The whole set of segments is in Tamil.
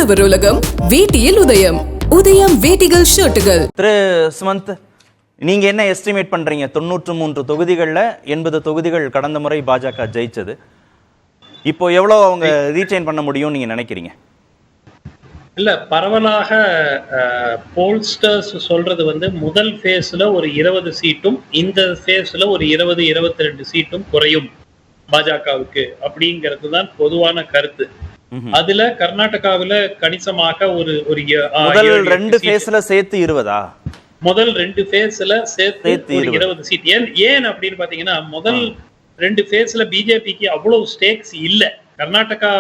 உழவர் உலகம் வேட்டியில் உதயம். உதயம் வேட்டிகள் ஷர்ட்டுகள். திரு சுமந்த், நீங்க என்ன எஸ்டிமேட் பண்றீங்க? 93 தொகுதிகளில் 80 தொகுதிகள் கடந்த முறை பாஜக ஜெயிச்சது. இப்போ எவ்வளவு அவங்க ரீடைன் பண்ண முடியும் நீங்க நினைக்கிறீங்க? இல்ல, பரவலாக போல்ஸ்டர்ஸ் சொல்றது வந்து முதல் ஃபேஸ்ல ஒரு 20 சீட்டும் இந்த ஃபேஸ்ல ஒரு 22 சீட்டும் குறையும் பாஜகவுக்கு அப்படிங்கிறது தான் பொதுவான கருத்து. அதுல கர்நாடகாவில கணிசமாக ஒரு முதல் 2 ஃபேஸ்ல சேர்த்து 20 முதல் 2 ஃபேஸ்ல சேர்த்து ஒரு 20 சீட். ஏன் அப்படின்னு பாத்தீங்கன்னா, முதல் 2 ஃபேஸ்ல பிஜேபிக்கு அவ்வளவு ஸ்டேக்ஸ் இல்ல. கர்நாடகா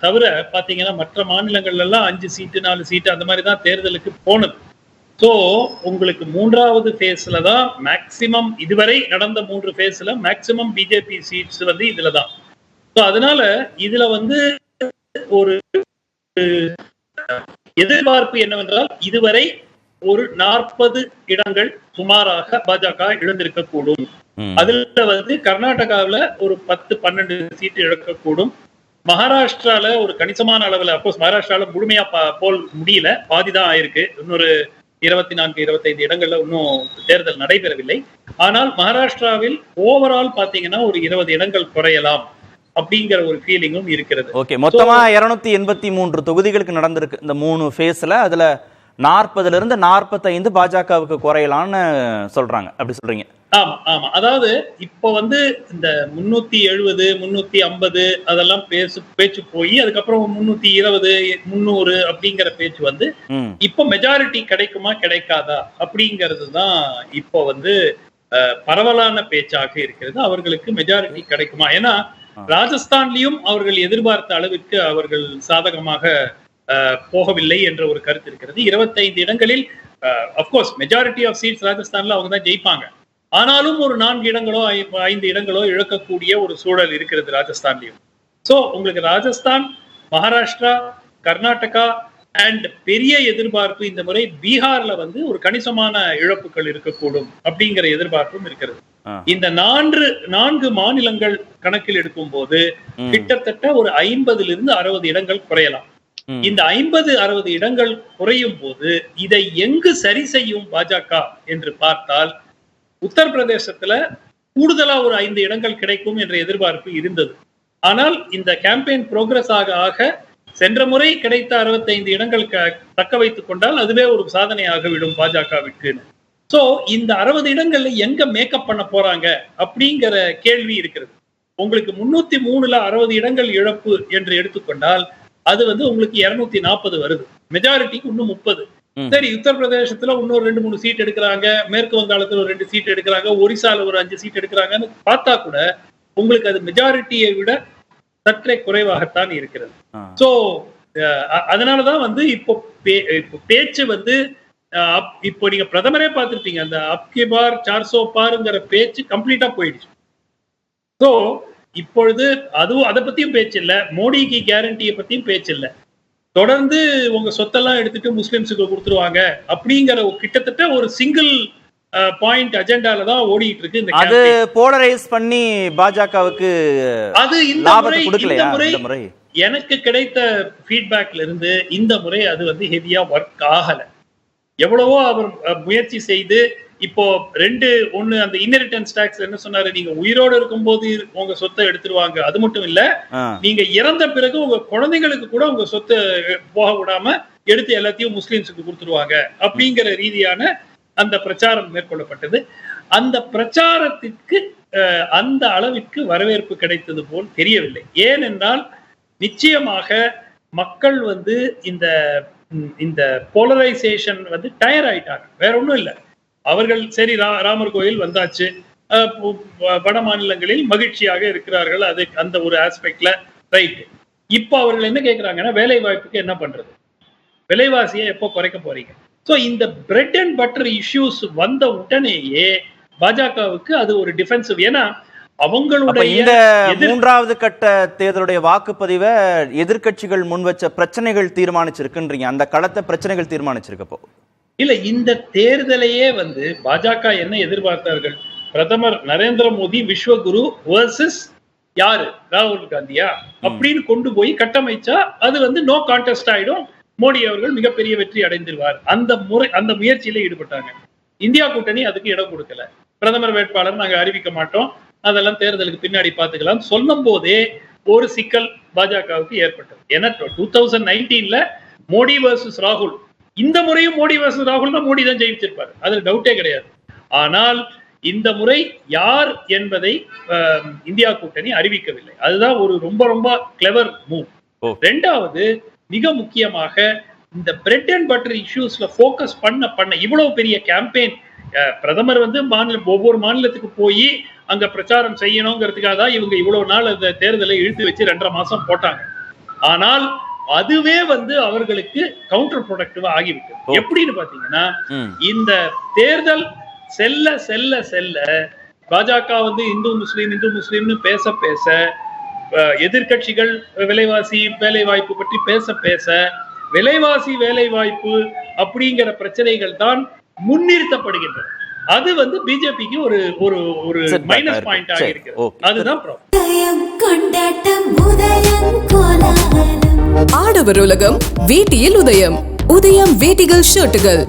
தவிர பாத்தீங்கன்னா மற்ற மாநிலங்கள்ல எல்லாம் 5 சீட்டு 4 சீட்டு அந்த மாதிரி தான் தேர்தலுக்கு போனது. ஸோ உங்களுக்கு 3வது ஃபேஸ்ல தான் மேக்சிமம், இதுவரை நடந்த 3 ஃபேஸ்ல மேக்சிமம் பிஜேபி சீட்ஸ் வந்து இதுல தான். ஸோ அதனால இதுல வந்து ஒரு எதிர்பார்ப்பு என்னவென்றால், இதுவரை ஒரு 40 இடங்கள் சுமாராக பாஜக இழந்திருக்க கூடும். அதுல வந்து கர்நாடகாவில ஒரு 10-12 சீட்டு இழக்கக்கூடும். மகாராஷ்டிரால ஒரு கணிசமான அளவுல, அப்கோர்ஸ் மகாராஷ்டிரால முழுமையா போல் முடியல, பாதிதான் ஆயிருக்கு. இன்னொரு 24-25 இடங்கள்ல இன்னும் தேர்தல் நடைபெறவில்லை. ஆனால் மகாராஷ்டிராவில் ஓவரால் பாத்தீங்கன்னா ஒரு 20 இடங்கள் குறையலாம் அப்படிங்கிற ஒரு ஃபீலிங்கும் இருக்கிறது. ஓகே, மொத்தமா 283 தொகுதிகளுக்கு நடந்திருக்கு இந்த 3 ஃபேஸ்ல. அதுல 40ல இருந்து 45 பாஜகவுக்கு குறையலாம்னு சொல்றாங்க. அப்படி சொல்றீங்க? ஆமா ஆமா. அதாவது இப்போ வந்து இந்த 370 350 அதெல்லாம் பேச்சு போய் அதுக்கப்புறம் 320 300 அப்படிங்கிற பேச்சு வந்து இப்போ மெஜாரிட்டி கிடைக்குமா கிடைக்காதா அப்படிங்கிறது தான் இப்போ வந்து பரவலான பேச்சாக இருக்கிறது. அவர்களுக்கு மெஜாரிட்டி கிடைக்குமா? ஏன்னா ராஜஸ்தான்லயும் அவர்கள் எதிர்பார்த்த அளவிற்கு அவர்கள் சாதகமாக போகவில்லை என்ற ஒரு கருத்து இருக்கிறது. 25 இடங்களில் அப்கோர்ஸ் மெஜாரிட்டி ஆஃப் சீட்ஸ் ராஜஸ்தான்ல அவங்க தான் ஜெயிப்பாங்க. ஆனாலும் ஒரு 4 இடங்களோ 5 இடங்களோ இழக்கக்கூடிய ஒரு சூழல் இருக்கிறது ராஜஸ்தான்லயும். சோ உங்களுக்கு ராஜஸ்தான், மகாராஷ்டிரா, கர்நாடகா அண்ட் பெரிய எதிர்பார்ப்பு இந்த முறை பீகார்ல வந்து ஒரு கணிசமான இழப்புகள் இருக்கக்கூடும் அப்படிங்கிற எதிர்பார்ப்பும் இருக்கிறது. இந்த 4 மாநிலங்கள் கணக்கில் எடுக்கும் போது கிட்டத்தட்ட ஒரு 50லிருந்து 60 இடங்கள் குறையலாம். இந்த 50-60 இடங்கள் குறையும் போது இதை எங்கு சரி செய்யும் பாஜக என்று பார்த்தால், உத்தரப்பிரதேசத்துல கூடுதலா ஒரு 5 இடங்கள் கிடைக்கும் என்ற எதிர்பார்ப்பு இருந்தது. ஆனால் இந்த கேம்பெயின் புரோகிரஸ் ஆக சென்ற முறை கிடைத்த 65 இடங்கள் தக்க வைத்துக் கொண்டால் அதுவே ஒரு சாதனையாக விடும் பாஜகவிற்கு. சோ இந்த 60 இடங்கள்ல எங்க மேக்கப் பண்ண போறாங்க அப்படிங்கிற கேள்வி இருக்கிறது. உங்களுக்கு 303ல 60 இடங்கள் இழப்பு என்று எடுத்துக்கொண்டால் அது வந்து உங்களுக்கு 240 வருது. மெஜாரிட்டிக்கு இன்னும் 30. சரி, உத்தரப்பிரதேசத்துல இன்னொரு 2-3 சீட் எடுக்கிறாங்க, மேற்கு வங்காளத்துல ஒரு 2 சீட் எடுக்கிறாங்க, ஒரிசால ஒரு 5 சீட் எடுக்கிறாங்கன்னு பார்த்தா கூட உங்களுக்கு அது மெஜாரிட்டியை விட சற்றே குறைவாகத்தான் இருக்கிறது. சோ அதனாலதான் வந்து இப்போ பேச்சு வந்து இப்போ நீங்க பிரதமரே பார்த்திருப்பீங்க, அந்த அப்கி பார் 400 பார்ங்கிற பேச்சு கம்ப்ளீட்டா போயிடுச்சு. சோ இப்பொழுது அதுவும் அதை பத்தியும் பேச்சு இல்ல, மோடிக்கு கேரண்டியை பத்தியும் பேச்சு இல்ல. தொடர்ந்து உங்க சொத்தெல்லாம் எடுத்துட்டு முஸ்லிம்ஸுக்கு கொடுத்துருவாங்க அப்படிங்கிற கிட்டத்தட்ட ஒரு சிங்கிள் பாயிண்ட் அஜெண்டால தான் ஓடிட்டு இருக்கு. அது போலரைஸ் பண்ணி பாஜகவுக்கு அது இந்த முறை எனக்கு கிடைத்த ஃபீட்பேக்ல இருந்து இந்த முறை அது வந்து ஹெவியா ஒர்க் ஆகல. எவ்வளவோ அவர் முயற்சி செய்து இப்போ 1 அந்த இன்ஹெரிட்டன்ஸ் டாக்ஸ் என்ன சொன்னாரு, நீங்க உயிரோடு இருக்கும் போது உங்க சொத்தை எடுத்துருவாங்க, அது மட்டும் இல்ல நீங்க இறந்த பிறகு உங்க குழந்தைகளுக்கு கூட உங்க சொத்தை போக விடாம எடுத்து எல்லாத்தையும் முஸ்லிம்ஸுக்கு கொடுத்துருவாங்க அப்படிங்கிற ரீதியான அந்த பிரச்சாரம் மேற்கொள்ளப்பட்டது. அந்த பிரச்சாரத்திற்கு அந்த அளவிற்கு வரவேற்பு கிடைத்தது போல் தெரியவில்லை. ஏனென்றால் நிச்சயமாக மக்கள் வந்து இந்த போலரைசேஷன் வந்து டயர் ஆயிட்டாங்க, வேற ஒண்ணும் இல்லை. அவர்கள் சரி ராமர் கோயில் வந்தாச்சு, வட மாநிலங்களில் மகிழ்ச்சியாக இருக்கிறார்கள், அது அந்த ஒரு ஆஸ்பெக்ட்ல ரைட். இப்ப அவர்கள் என்ன கேட்கிறாங்கன்னா, வேலை வாய்ப்புக்கு என்ன பண்றது, விலைவாசியை எப்போ குறைக்க போறீங்க? சோ இந்த பிரெட் அண்ட் பட்டர் இஷ்யூஸ் வந்த உடனேயே பாஜகவுக்கு அது ஒரு டிஃபென்சிவ். ஏன்னா அவங்களுடைய 3வது கட்ட தேர்தலுடைய வாக்குப்பதிவை எதிர்கட்சிகள் முன்வச்ச பிரச்சனைகள் தீர்மானிச்சிருக்குன்றீங்க. அந்த களத்தை பிரச்சனைகள் தீர்மானிச்சிருக்கப்போ இல்ல, இந்த தேர்தலையே வந்து பாஜக என்ன எதிர்பார்த்தார்கள்? பிரதமர் நரேந்திர மோடி விஸ்வகுரு வர்சஸ் யாரு ராகுல் காந்தியா அப்படின்னு கொண்டு போய் கட்டமைச்சா அது வந்து நோ கான்டெஸ்ட் ஆயிடும், மோடி அவர்கள் மிகப்பெரிய வெற்றி அடைந்துருவார். அந்த முயற்சியில ஈடுபட்டாங்க. இந்தியா கூட்டணி அதுக்கு இடம் கொடுக்கல. பிரதமர் வேட்பாளர் நாங்க அறிவிக்க மாட்டோம், அதெல்லாம் தேர்தலுக்கு பின்னாடி பாத்துக்கலாம் சொல்லும் போதே ஒரு சிக்கல் பாஜகவுக்கு ஏற்பட்டது. ஏன்னா 2019ல மோடி வர்சஸ் ராகுல், இந்த முறையும் மோடி வர்சஸ் ராகுல் தான் மோடி தான் ஜெயிச்சிருப்பாரு, அதுல டவுட்டே கிடையாது. ஆனால் இந்த முறை யார் என்பதை இந்தியா கூட்டணி அறிவிக்கவில்லை. அதுதான் ஒரு ரொம்ப ரொம்ப கிளவர் மூவ். ரெண்டாவது, மிக முக்கியமாக இந்த பிரெட் அண்ட் பட்டர் இஷ்யூஸ்ல போக்கஸ் பண்ண இவ்வளவு பெரிய கேம்பெயின், பிரதமர் வந்து ஒவ்வொரு மாநிலத்துக்கு போய் அங்க பிரச்சாரம் செய்யணுங்கிறதுக்காக தான் இவங்க இவ்வளவு நாள் அந்த தேர்தலை இழுத்து வச்சு 2.5 மாசம் போட்டாங்க. ஆனால் அதுவே வந்து அவர்களுக்கு கவுண்டர் ப்ரொடக்டிவா ஆகிவிட்டது. எப்படின்னு பாத்தீங்கன்னா, இந்த தேர்தல் செல்ல செல்ல செல்ல பாஜக வந்து இந்து முஸ்லீம்னு பேச பேச, எதிர்கட்சிகள் விலைவாசி வேலை வாய்ப்பு பற்றி பேச பேச, விலைவாசி வேலை வாய்ப்பு அப்படிங்கிற பிரச்சனைகள் தான் முன்னிறுத்தப்படுகின்றன. அது வந்து பிஜேபிக்கு ஒரு ஒரு ஒரு மைனஸ் பாயிண்ட் ஆகி இருக்கு. அதுதான் ஆடவர் உலகம் வேட்டியில் உதயம். உதயம் வேட்டிகள் ஷர்ட்டுகள்.